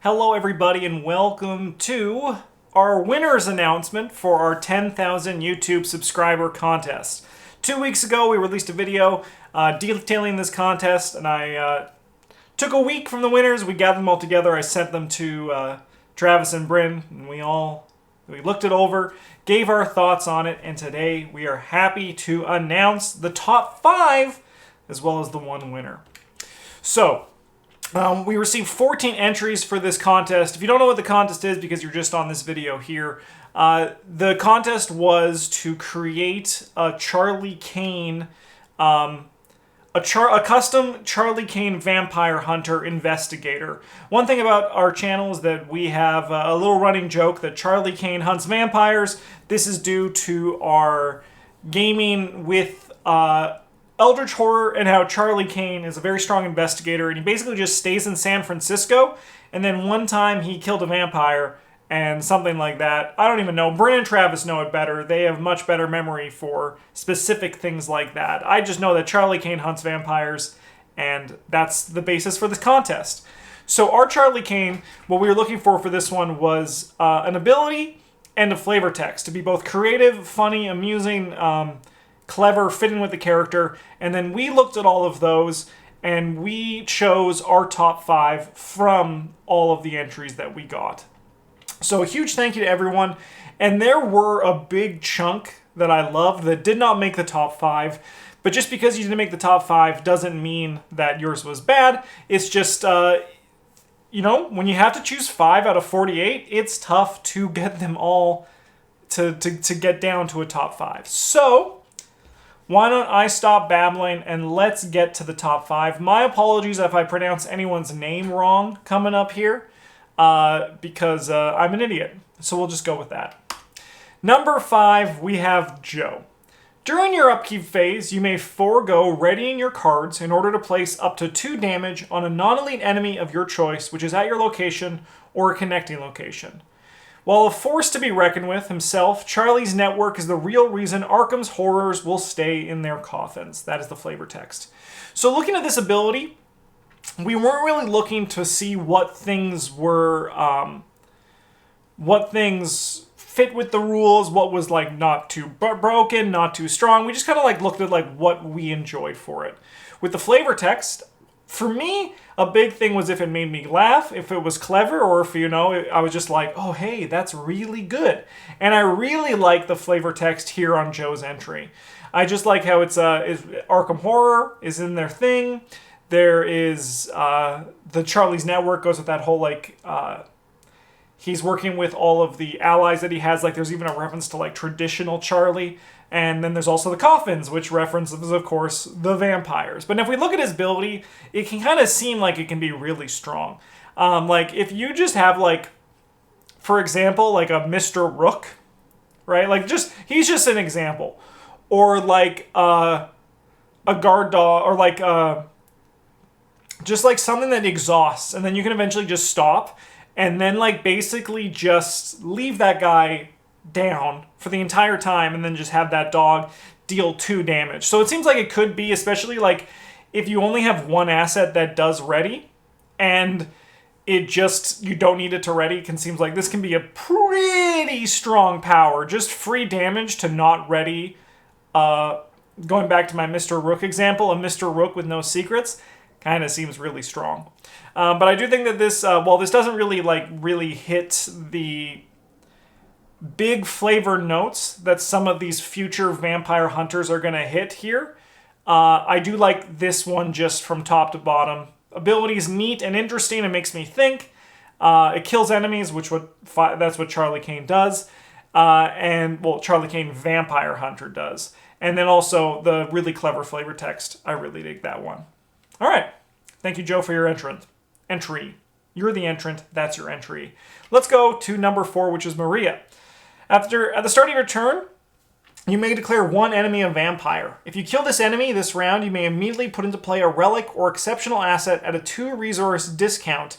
Hello everybody and welcome to our winners announcement for our 10,000 YouTube subscriber contest. 2 weeks ago we released a video detailing this contest, and I took a week from the winners. We gathered them all together. I sent them to Travis and Bryn, and we looked it over, gave our thoughts on it, and today we are happy to announce the top 5 as well as the one winner. So, we received 14 entries for this contest. If you don't know what the contest is because you're just on this video here, the contest was to create a Charlie Kane, a custom Charlie Kane Vampire Hunter Investigator. One thing about our channel is that we have a little running joke that Charlie Kane hunts vampires. This is due to our gaming with Eldritch Horror, and how Charlie Kane is a very strong investigator, and he basically just stays in San Francisco, and then one time he killed a vampire and something like that. I don't even know. Bryn and Travis know it better. They have much better memory for specific things like that. I just know that Charlie Kane hunts vampires, and that's the basis for this contest. So our Charlie Kane, what we were looking for this one was an ability and a flavor text to be both creative, funny, amusing, clever, fitting with the character, and then we looked at all of those and we chose our top 5 from all of the entries that we got. So a huge thank you to everyone, and there were a big chunk that I loved that did not make the top 5, but just because you didn't make the top 5 doesn't mean that yours was bad. It's just, you know, when you have to choose 5 out of 48, it's tough to get them all to get down to a top 5. So why don't I stop babbling and let's get to the top 5. My apologies if I pronounce anyone's name wrong coming up here, because I'm an idiot. So we'll just go with that. Number 5, we have Joe. During your upkeep phase, you may forego readying your cards in order to place up to 2 damage on a non-elite enemy of your choice, which is at your location or a connecting location. While a force to be reckoned with himself, Charlie's network is the real reason Arkham's horrors will stay in their coffins. That is the flavor text. So looking at this ability, we weren't really looking to see what things were, what things fit with the rules, what was like not too broken, not too strong. We just kind of like looked at like what we enjoyed for it. With the flavor text, for me, a big thing was if it made me laugh, if it was clever, or if, you know, I was just like, oh, hey, that's really good. And I really like the flavor text here on Joe's entry. I just like how it's Arkham Horror is in their thing. There is the Charlie's Network goes with that whole, like, he's working with all of the allies that he has. Like, there's even a reference to, like, traditional Charlie. And then there's also the coffins, which references, of course, the vampires. But if we look at his ability, it can kind of seem like it can be really strong. Like, if you just have, like, for example, like a Mr. Rook, right? Like, he's just an example. Or, like, a guard dog, or, like, just, like, something that exhausts. And then you can eventually just stop. And then, like, basically just leave that guy down for the entire time, and then just have that dog deal 2 damage. So it seems like it could be, especially like if you only have one asset that does ready, and it just, you don't need it to ready, it seems like this can be a pretty strong power. Just free damage to not ready. Going back to my Mr. Rook example, a Mr. Rook with no secrets kind of seems really strong. But I do think that this, while this doesn't really hit the big flavor notes that some of these future vampire hunters are going to hit here, I do like this one just from top to bottom. Ability is neat and interesting. It makes me think. It kills enemies, that's what Charlie Kane does. And, well, Charlie Kane Vampire Hunter does. And then also the really clever flavor text. I really dig that one. All right. Thank you, Joe, for your entry. You're the entrant. That's your entry. Let's go to number 4, which is Maria. At the start of your turn, you may declare one enemy a vampire. If you kill this enemy this round, you may immediately put into play a relic or exceptional asset at a 2 resource discount.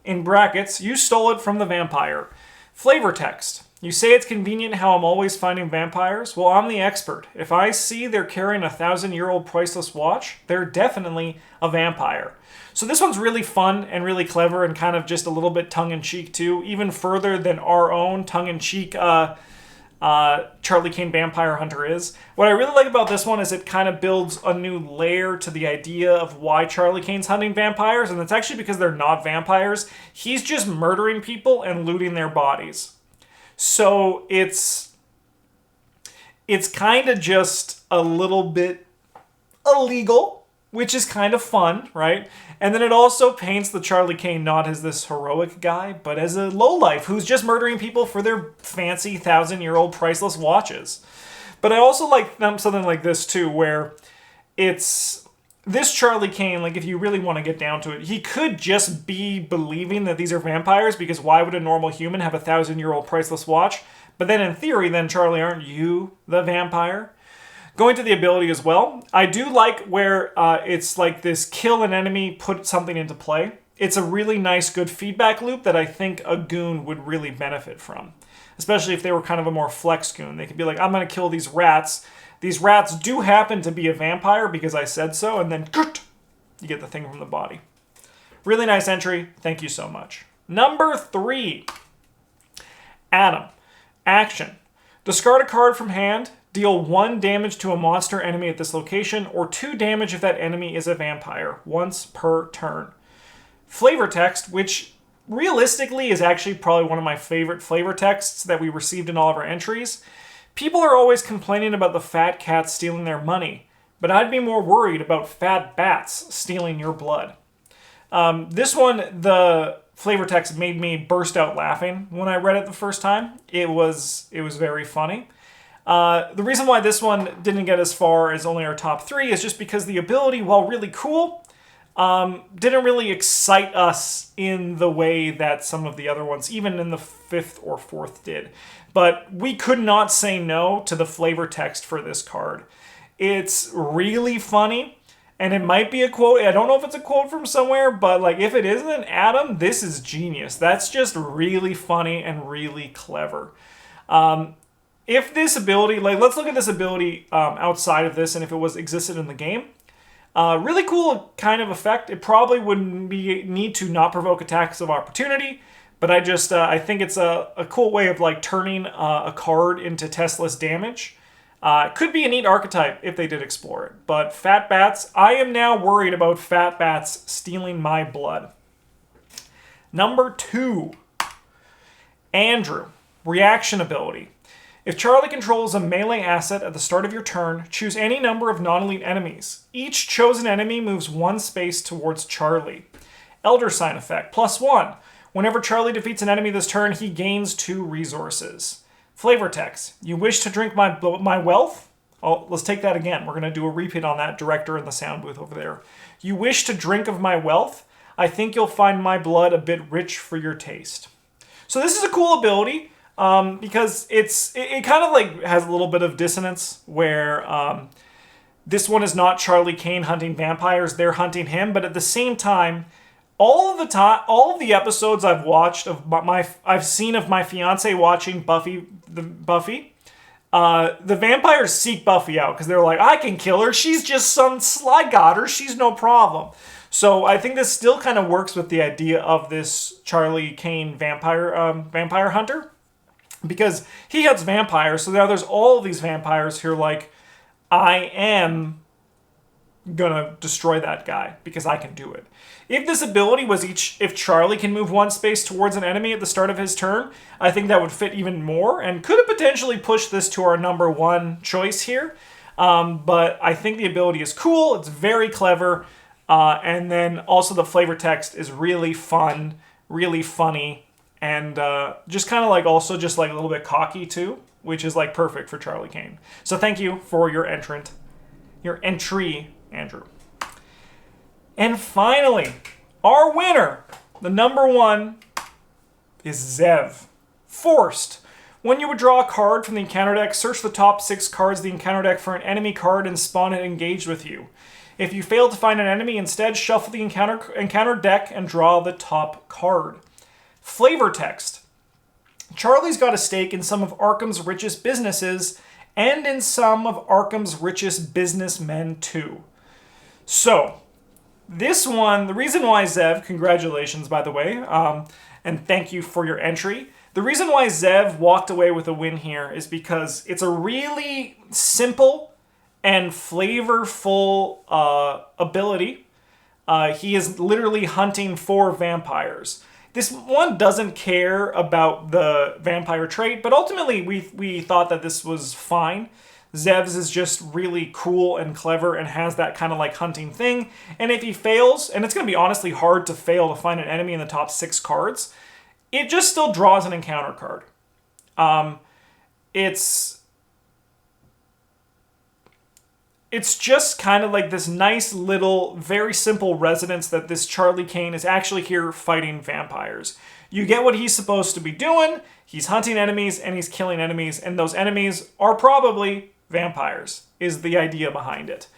In brackets, you stole it from the vampire. Flavor text. You say it's convenient how I'm always finding vampires? Well, I'm the expert. If I see they're carrying a 1,000-year-old priceless watch, they're definitely a vampire. So this one's really fun and really clever and kind of just a little bit tongue-in-cheek too, even further than our own tongue-in-cheek Charlie Kane Vampire Hunter is. What I really like about this one is it kind of builds a new layer to the idea of why Charlie Kane's hunting vampires, and it's actually because they're not vampires. He's just murdering people and looting their bodies. So it's kind of just a little bit illegal, which is kind of fun, right? And then it also paints the Charlie Kane not as this heroic guy, but as a lowlife who's just murdering people for their fancy 1,000-year-old priceless watches. But I also like something like this too, where it's this Charlie Kane, like if you really want to get down to it, he could just be believing that these are vampires, because why would a normal human have a 1,000-year-old priceless watch? But then in theory, then Charlie, aren't you the vampire? Going to the ability as well, I do like where it's like this kill an enemy, put something into play. It's a really nice, good feedback loop that I think a goon would really benefit from. Especially if they were kind of a more flex goon. They could be like, I'm going to kill these rats. These rats do happen to be a vampire because I said so, and then you get the thing from the body. Really nice entry. Thank you so much. Number 3. Adam. Action. Discard a card from hand. Deal 1 damage to a monster enemy at this location, or 2 damage if that enemy is a vampire, once per turn. Flavor text, which realistically is actually probably one of my favorite flavor texts that we received in all of our entries. People are always complaining about the fat cats stealing their money, but I'd be more worried about fat bats stealing your blood. This one, the flavor text made me burst out laughing when I read it the first time. It was very funny. The reason why this one didn't get as far as only our top 3 is just because the ability, while really cool, didn't really excite us in the way that some of the other ones, even in the 5th or 4th, did. But we could not say no to the flavor text for this card. It's really funny, and it might be a quote. I don't know if it's a quote from somewhere, but like if it isn't, Adam, this is genius. That's just really funny and really clever. If this ability, like let's look at this ability outside of this, and if it was existed in the game, really cool kind of effect. It probably wouldn't need to not provoke attacks of opportunity, but I think it's a cool way of like turning a card into testless damage. Could be a neat archetype if they did explore it. But fat bats, I am now worried about fat bats stealing my blood. Number 2, Andrew, reaction ability. If Charlie controls a melee asset at the start of your turn, choose any number of non-elite enemies. Each chosen enemy moves 1 space towards Charlie. Elder Sign effect, +1. Whenever Charlie defeats an enemy this turn, he gains 2 resources. Flavor text. You wish to drink my wealth? Oh, let's take that again. We're going to do a repeat on that, director in the sound booth over there. You wish to drink of my wealth? I think you'll find my blood a bit rich for your taste. So this is a cool ability. Because it kind of like has a little bit of dissonance where this one is not Charlie Kane hunting vampires, they're hunting him, but at the same time, all of the episodes I've watched I've seen of my fiance watching Buffy, the vampires seek Buffy out because they're like, I can kill her, she's just some sly godder, she's no problem. So I think this still kind of works with the idea of this Charlie Kane vampire hunter. Because he hunts vampires, so now there's all of these vampires who are like, I am gonna destroy that guy because I can do it. If this ability was if Charlie can move 1 space towards an enemy at the start of his turn, I think that would fit even more and could have potentially pushed this to our number 1 choice here. But I think the ability is cool, it's very clever, and then also the flavor text is really fun, really funny, and just kind of like also just like a little bit cocky too, which is like perfect for Charlie Kane. So thank you for your entry, Andrew. And finally, our winner, the number 1, is Zev. Forced. When you would draw a card from the encounter deck, search the top 6 cards of the encounter deck for an enemy card and spawn it engaged with you. If you fail to find an enemy, instead shuffle the encounter deck and draw the top card. Flavor text. Charlie's got a stake in some of Arkham's richest businesses and in some of Arkham's richest businessmen too. So, this one, the reason why Zev, congratulations by the way, and thank you for your entry. The reason why Zev walked away with a win here is because it's a really simple and flavorful ability. He is literally hunting for vampires. This one doesn't care about the vampire trait, but ultimately we thought that this was fine. Zev's is just really cool and clever and has that kind of like hunting thing. And if he fails, and it's going to be honestly hard to fail to find an enemy in the top 6 cards, it just still draws an encounter card. It's just kind of like this nice little, very simple resonance that this Charlie Kane is actually here fighting vampires. You get what he's supposed to be doing. He's hunting enemies and he's killing enemies, and those enemies are probably vampires, is the idea behind it.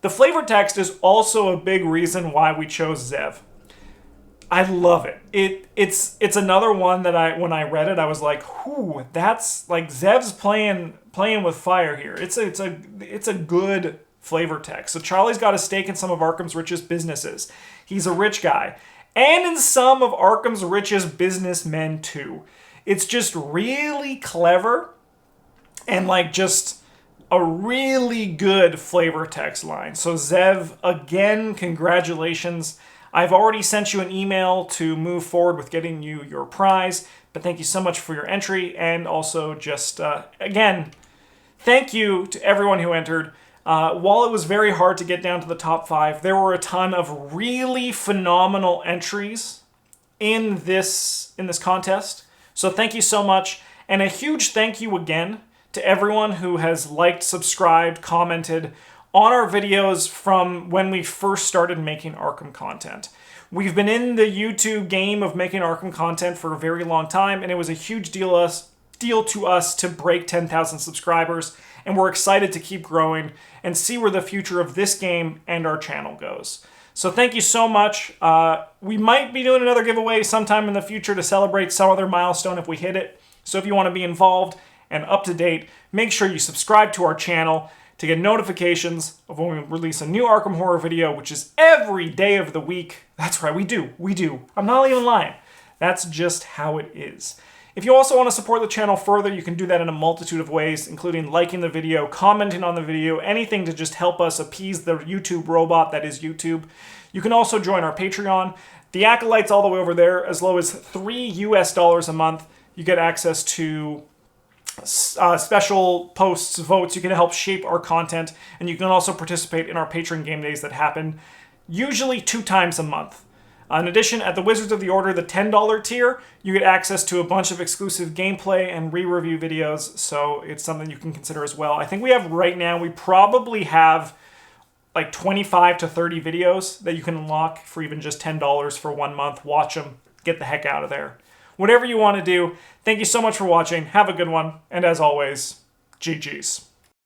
The flavor text is also a big reason why we chose Zev. I love it. It's another one that when I read it, I was like, "Whoo, that's like Zev's playing with fire here." It's a good flavor text. So Charlie's got a stake in some of Arkham's richest businesses. He's a rich guy, and in some of Arkham's richest businessmen too. It's just really clever, and like just a really good flavor text line. So Zev, again, congratulations. I've already sent you an email to move forward with getting you your prize, but thank you so much for your entry, and also just, again, thank you to everyone who entered. While it was very hard to get down to the top 5, there were a ton of really phenomenal entries in this contest. So thank you so much, and a huge thank you again to everyone who has liked, subscribed, commented on our videos from when we first started making Arkham content. We've been in the YouTube game of making Arkham content for a very long time, and it was a huge deal to us to break 10,000 subscribers, and we're excited to keep growing and see where the future of this game and our channel goes. So thank you so much. We might be doing another giveaway sometime in the future to celebrate some other milestone if we hit it. So if you want to be involved and up to date, make sure you subscribe to our channel to get notifications of when we release a new Arkham Horror video, which is every day of the week. That's right, we do. I'm not even lying. That's just how it is. If you also want to support the channel further, you can do that in a multitude of ways, including liking the video, commenting on the video, anything to just help us appease the YouTube robot that is YouTube. You can also join our Patreon. The Acolyte's all the way over there. As low as $3 a month, you get access to special posts, votes. You can help shape our content, and you can also participate in our Patreon game days that happen usually 2 times a month. In addition, at the Wizards of the Order, the $10 tier, you get access to a bunch of exclusive gameplay and re-review videos, so it's something you can consider as well. I think we probably have like 25 to 30 videos that you can unlock for even just $10 for 1 month. Watch them. Get the heck out of there. Whatever you want to do, thank you so much for watching. Have a good one. And as always, GG's.